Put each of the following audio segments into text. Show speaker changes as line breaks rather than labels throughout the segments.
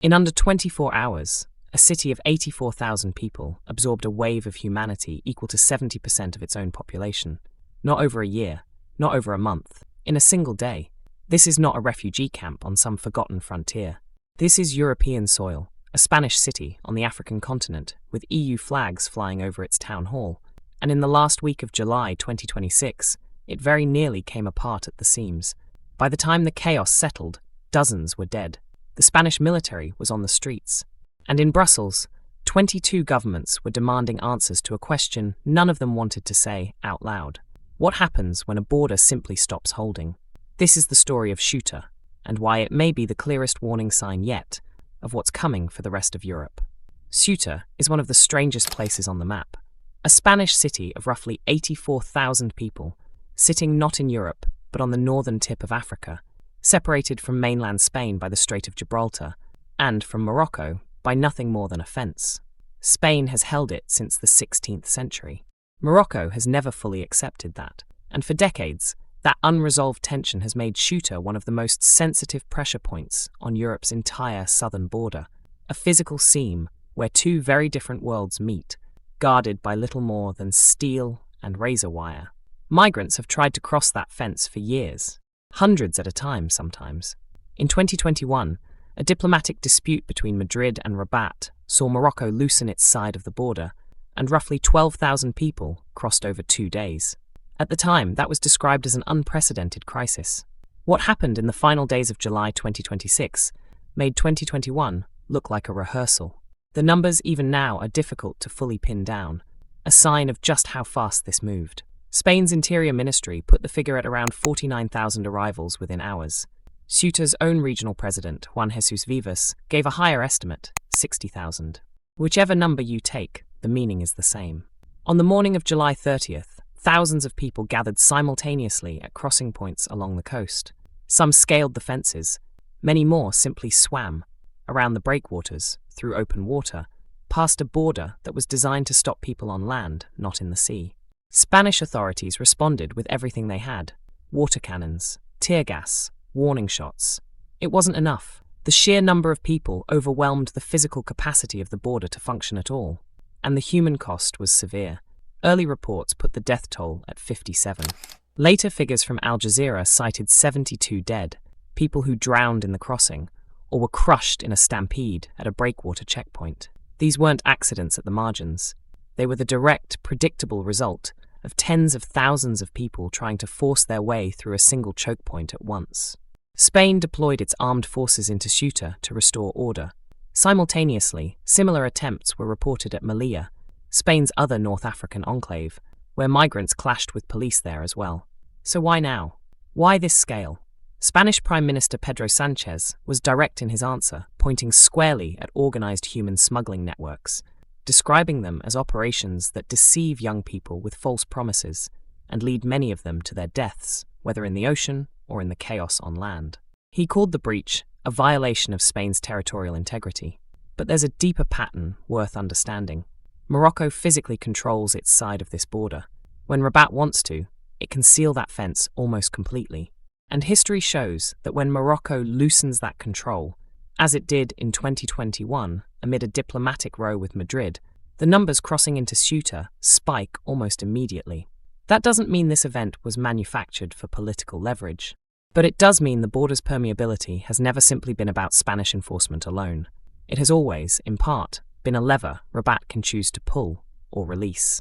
In under 24 hours, a city of 84,000 people absorbed a wave of humanity equal to 70% of its own population. Not over a year, not over a month, in a single day. This is not a refugee camp on some forgotten frontier. This is European soil, a Spanish city on the African continent with EU flags flying over its town hall. And in the last week of July 2026, it very nearly came apart at the seams. By the time the chaos settled, dozens were dead. The Spanish military was on the streets. And in Brussels, 22 governments were demanding answers to a question none of them wanted to say out loud. What happens when a border simply stops holding? This is the story of Ceuta, and why it may be the clearest warning sign yet of what's coming for the rest of Europe. Ceuta is one of the strangest places on the map. A Spanish city of roughly 84,000 people, sitting not in Europe, but on the northern tip of Africa, separated from mainland Spain by the Strait of Gibraltar, and from Morocco by nothing more than a fence. Spain has held it since the 16th century. Morocco has never fully accepted that, and for decades, that unresolved tension has made Ceuta one of the most sensitive pressure points on Europe's entire southern border, a physical seam where two very different worlds meet, guarded by little more than steel and razor wire. Migrants have tried to cross that fence for years, hundreds at a time sometimes. In 2021, a diplomatic dispute between Madrid and Rabat saw Morocco loosen its side of the border, and roughly 12,000 people crossed over 2 days. At the time, that was described as an unprecedented crisis. What happened in the final days of July 2026 made 2021 look like a rehearsal. The numbers even now are difficult to fully pin down, a sign of just how fast this moved. Spain's Interior Ministry put the figure at around 49,000 arrivals within hours. Ceuta's own regional president, Juan Jesus Vivas, gave a higher estimate, 60,000. Whichever number you take, the meaning is the same. On the morning of July 30th, thousands of people gathered simultaneously at crossing points along the coast. Some scaled the fences, many more simply swam around the breakwaters, through open water, past a border that was designed to stop people on land, not in the sea. Spanish authorities responded with everything they had: water cannons, tear gas, warning shots. It wasn't enough. The sheer number of people overwhelmed the physical capacity of the border to function at all, and the human cost was severe. Early reports put the death toll at 57. Later figures from Al Jazeera cited 72 dead, people who drowned in the crossing, or were crushed in a stampede at a breakwater checkpoint. These weren't accidents at the margins. They were the direct, predictable result of tens of thousands of people trying to force their way through a single choke point at once. Spain deployed its armed forces into Ceuta to restore order. Simultaneously, similar attempts were reported at Melilla, Spain's other North African enclave, where migrants clashed with police there as well. So why now? Why this scale? Spanish Prime Minister Pedro Sánchez was direct in his answer, pointing squarely at organized human smuggling networks, describing them as operations that deceive young people with false promises and lead many of them to their deaths, whether in the ocean or in the chaos on land. He called the breach a violation of Spain's territorial integrity. But there's a deeper pattern worth understanding. Morocco physically controls its side of this border. When Rabat wants to, it can seal that fence almost completely. And history shows that when Morocco loosens that control, as it did in 2021 amid a diplomatic row with Madrid, the numbers crossing into Ceuta spike almost immediately. That doesn't mean this event was manufactured for political leverage. But it does mean the border's permeability has never simply been about Spanish enforcement alone. It has always, in part, been a lever Rabat can choose to pull or release.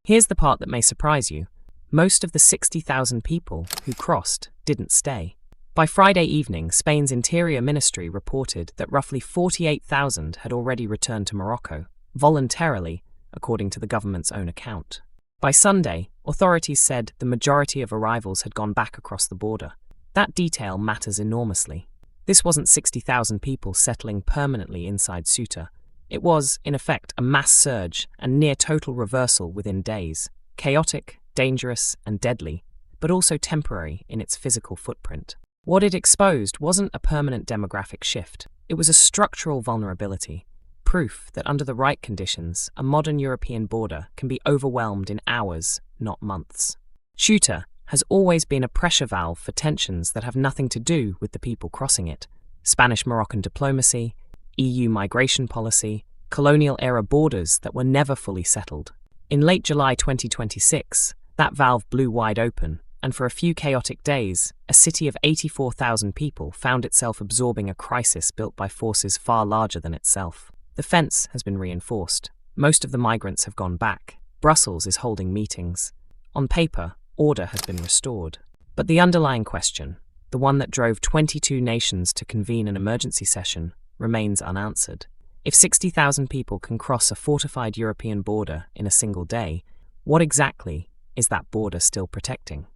Here's the part that may surprise you. Most of the 60,000 people who crossed didn't stay. By Friday evening, Spain's Interior Ministry reported that roughly 48,000 had already returned to Morocco, voluntarily, according to the government's own account. By Sunday, authorities said the majority of arrivals had gone back across the border. That detail matters enormously. This wasn't 60,000 people settling permanently inside Ceuta. It was, in effect, a mass surge and near total reversal within days. Chaotic, dangerous, and deadly, but also temporary in its physical footprint. What it exposed wasn't a permanent demographic shift. It was a structural vulnerability, proof that under the right conditions, a modern European border can be overwhelmed in hours, not months. Ceuta has always been a pressure valve for tensions that have nothing to do with the people crossing it. Spanish-Moroccan diplomacy, EU migration policy, colonial-era borders that were never fully settled. In late July 2026, that valve blew wide open, and for a few chaotic days, a city of 84,000 people found itself absorbing a crisis built by forces far larger than itself. The fence has been reinforced. Most of the migrants have gone back. Brussels is holding meetings. On paper, order has been restored. But the underlying question, the one that drove 22 nations to convene an emergency session, remains unanswered. If 60,000 people can cross a fortified European border in a single day, what exactly is that border still protecting?